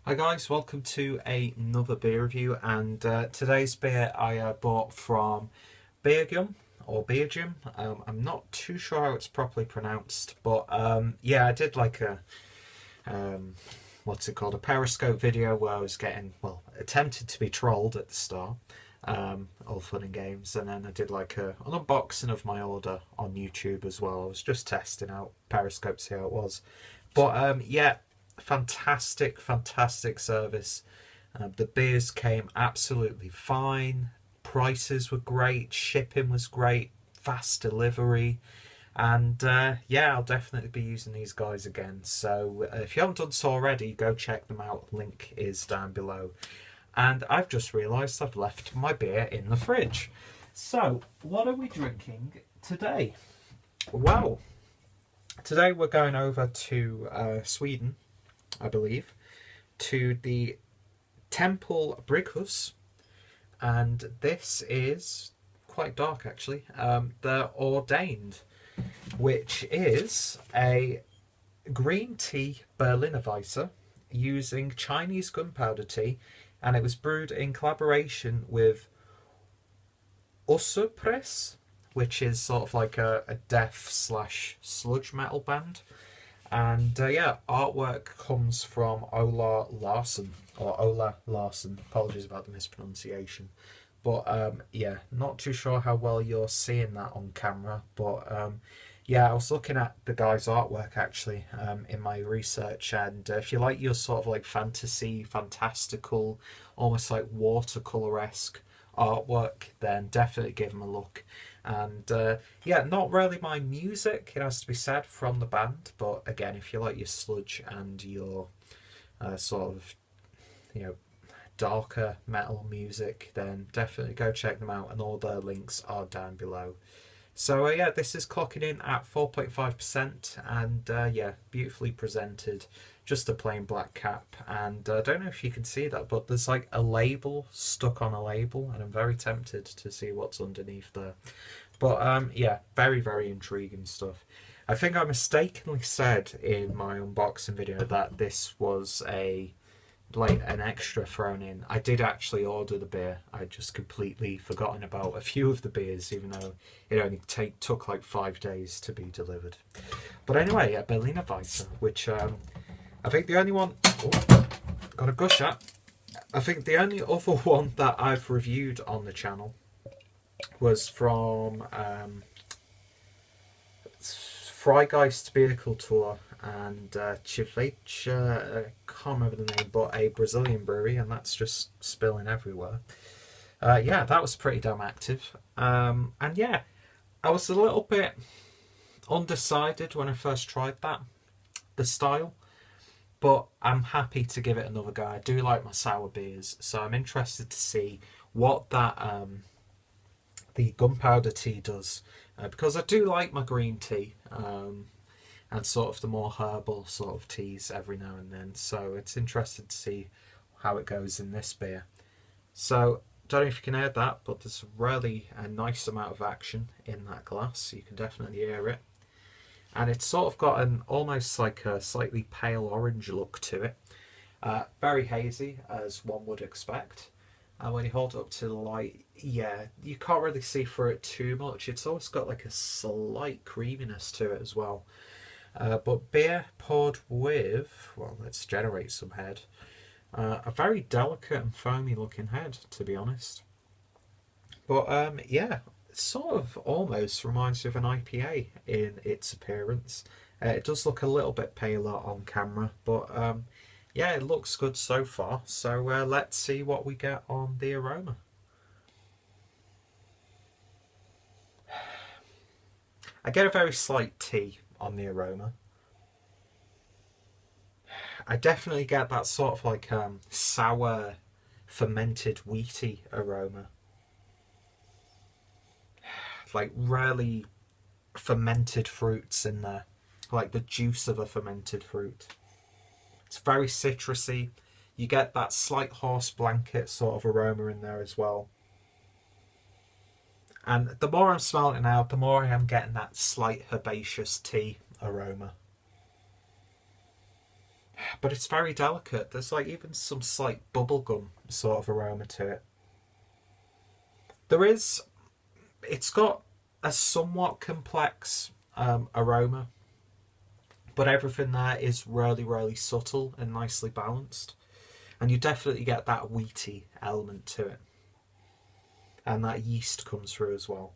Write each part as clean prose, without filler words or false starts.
Hi guys, welcome to another beer review, and today's beer I bought from Beergium or Beergium. I'm not too sure how it's properly pronounced, but yeah, I did like a um, what's it called, a Periscope video where I was getting, well, attempted to be trolled at the start, all fun and games, and then I did like an unboxing of my order on YouTube as well. I was just testing out Periscope to see how it was, but yeah, fantastic service. The beers came absolutely fine. Prices were great. Shipping was great. Fast delivery. And yeah, I'll definitely be using these guys again. So if you haven't done so already, go check them out. Link is down below. And I've just realised I've left my beer in the fridge. So what are we drinking today? Well, today we're going over to Sweden, I believe, to the Tempel Brygghus, and this is quite dark actually. The Ordained, which is a green tea Berliner Weisse using Chinese gunpowder tea, and it was brewed in collaboration with Usurpress, which is sort of like a death slash sludge metal band. And yeah, artwork comes from Ola Larsson, or Ola Larsson. Apologies about the mispronunciation. But yeah, not too sure how well you're seeing that on camera. But yeah, I was looking at the guy's artwork actually in my research. And if you like your sort of like fantasy, fantastical, almost like watercolor-esque artwork, then definitely give him a look. And yeah, not really my music, it has to be said, from the band, but again, if you like your sludge and your sort of, you know, darker metal music, then definitely go check them out, and all their links are down below. So yeah, this is clocking in at 4.5%, and yeah, beautifully presented. Just a plain black cap, and I don't know if you can see that, but there's like a label stuck on a label, and I'm very tempted to see what's underneath there. But yeah, very intriguing stuff. I think I mistakenly said in my unboxing video that this was a like an extra thrown in. I did actually order the beer. I just completely forgotten about a few of the beers, even though it only took like 5 days to be delivered. But anyway, a Berliner Weisse, which I think the only one... Oh, got a gush at. I think the only other one that I've reviewed on the channel was from Freigeist Vehicle Tour and Chivich, I can't remember the name, but a Brazilian brewery, and that's just spilling everywhere. Yeah, that was pretty damn active. And yeah, I was a little bit undecided when I first tried that, the style, but I'm happy to give it another go. I do like my sour beers, so I'm interested to see what that the gunpowder tea does, because I do like my green tea and sort of the more herbal sort of teas every now and then, so it's interesting to see how it goes in this beer. So don't know if you can hear that, but there's really a nice amount of action in that glass. You can definitely hear it, and it's sort of got an almost like a slightly pale orange look to it. Very hazy, as one would expect. And when you hold it up to the light, yeah, you can't really see through it too much. It's always got like a slight creaminess to it as well. But beer poured with, well, let's generate some head. A very delicate and foamy looking head, to be honest. But yeah, it sort of almost reminds me of an IPA in its appearance. It does look a little bit paler on camera, but yeah, it looks good so far. So let's see what we get on the aroma. I get a very slight tea on the aroma. I definitely get that sort of like sour, fermented, wheaty aroma. Like really fermented fruits in there, like the juice of a fermented fruit. It's very citrusy. You get that slight horse blanket sort of aroma in there as well. And the more I'm smelling it now, the more I am getting that slight herbaceous tea aroma. but it's very delicate. There's like even some slight bubblegum sort of aroma to it. It's got a somewhat complex aroma, but everything there is really, really subtle and nicely balanced. And you definitely get that wheaty element to it. And that yeast comes through as well.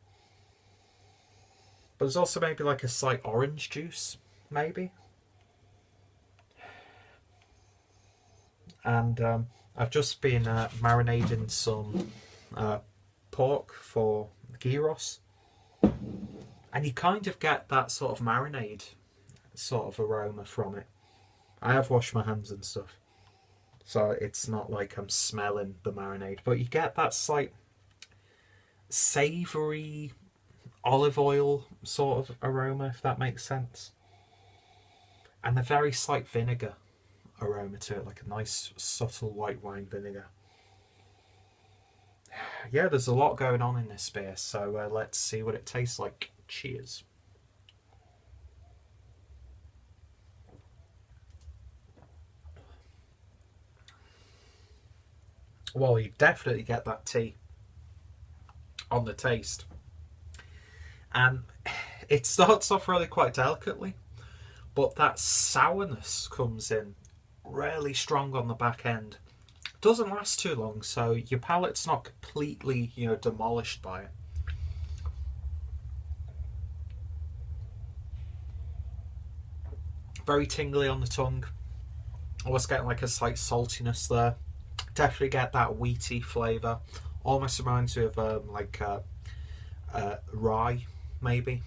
But there's also maybe like a slight orange juice, maybe. And I've just been marinating some pork for gyros. And you kind of get that sort of marinade sort of aroma from it. I have washed my hands and stuff, so it's not like I'm smelling the marinade, but you get that slight savoury olive oil sort of aroma, if that makes sense. And a very slight vinegar aroma to it, like a nice subtle white wine vinegar. Yeah, there's a lot going on in this beer, so let's see what it tastes like. Cheers. Well, you definitely get that tea on the taste. And it starts off really quite delicately, but that sourness comes in really strong on the back end. It doesn't last too long, so your palate's not completely, demolished by it. Very tingly on the tongue. I was getting like a slight saltiness there. Definitely get that wheaty flavour. Almost reminds me of rye, maybe.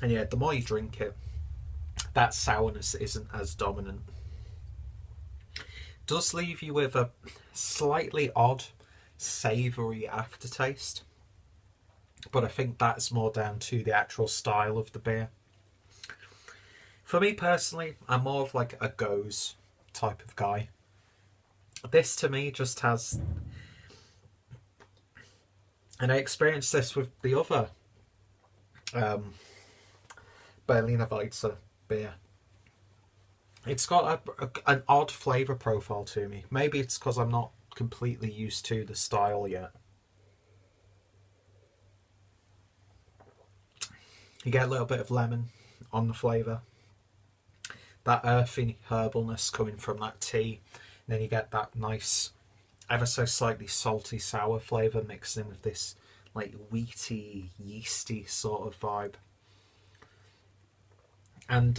And yeah, the more you drink it, that sourness isn't as dominant. It does leave you with a slightly odd, savoury aftertaste. But I think that's more down to the actual style of the beer. For me personally, I'm more of like a goes type of guy. This to me just has... And I experienced this with the other Berliner Weisse beer. It's got an odd flavour profile to me. Maybe it's because I'm not completely used to the style yet. You get a little bit of lemon on the flavour. That earthy herbalness coming from that tea. And then you get that nice, ever so slightly salty sour flavour mixed in with this like wheaty, yeasty sort of vibe. And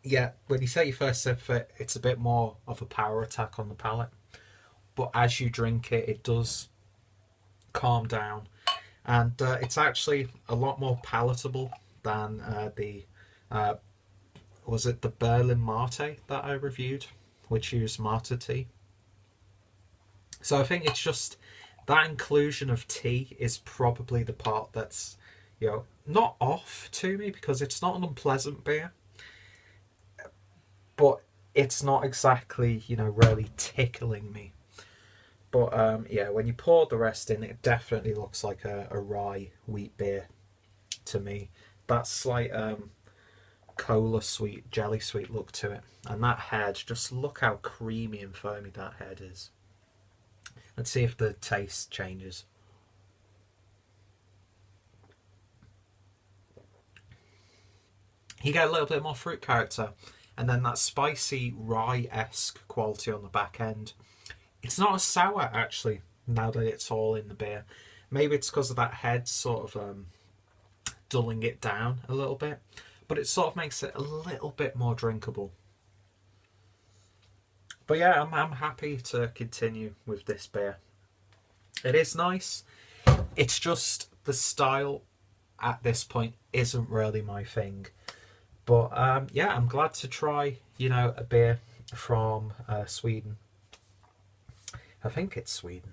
yeah, when you take your first sip of it, it's a bit more of a power attack on the palate. But as you drink it, it does calm down. And it's actually a lot more palatable than was it the Berlin Mate that I reviewed, which used Mate tea. So I think it's just that inclusion of tea is probably the part that's, not off to me, because it's not an unpleasant beer, but it's not exactly, really tickling me. But yeah, when you pour the rest in, it definitely looks like a rye wheat beer to me. That slight cola sweet, jelly sweet look to it. And that head, just look how creamy and foamy that head is. Let's see if the taste changes. You get a little bit more fruit character, and then that spicy rye-esque quality on the back end. It's not as sour, actually, now that it's all in the beer. Maybe it's because of that head sort of dulling it down a little bit, but it sort of makes it a little bit more drinkable. But yeah, I'm happy to continue with this beer. It is nice. It's just the style at this point isn't really my thing. But yeah, I'm glad to try, a beer from Sweden. I think it's Sweden.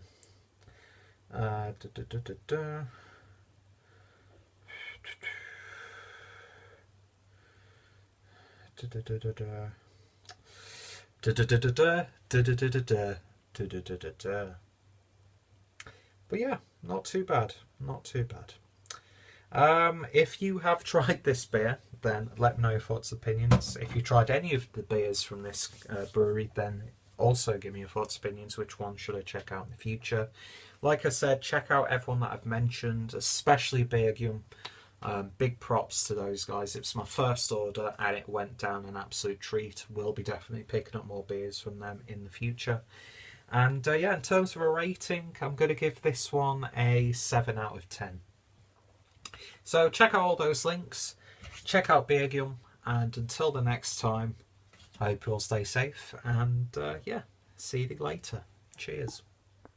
But yeah, not too bad. Not too bad. If you have tried this beer, then let me know your thoughts and opinions. If you tried any of the beers from this brewery, then also give me your thoughts and opinions. Which one should I check out in the future? Like I said, check out everyone that I've mentioned, especially Beergium. Big props to those guys. It was my first order and it went down an absolute treat. We'll be definitely picking up more beers from them in the future. And yeah, in terms of a rating, I'm going to give this one a 7 out of 10. So check out all those links, check out Beergium, and until the next time, I hope you all stay safe, and yeah, see you later. Cheers.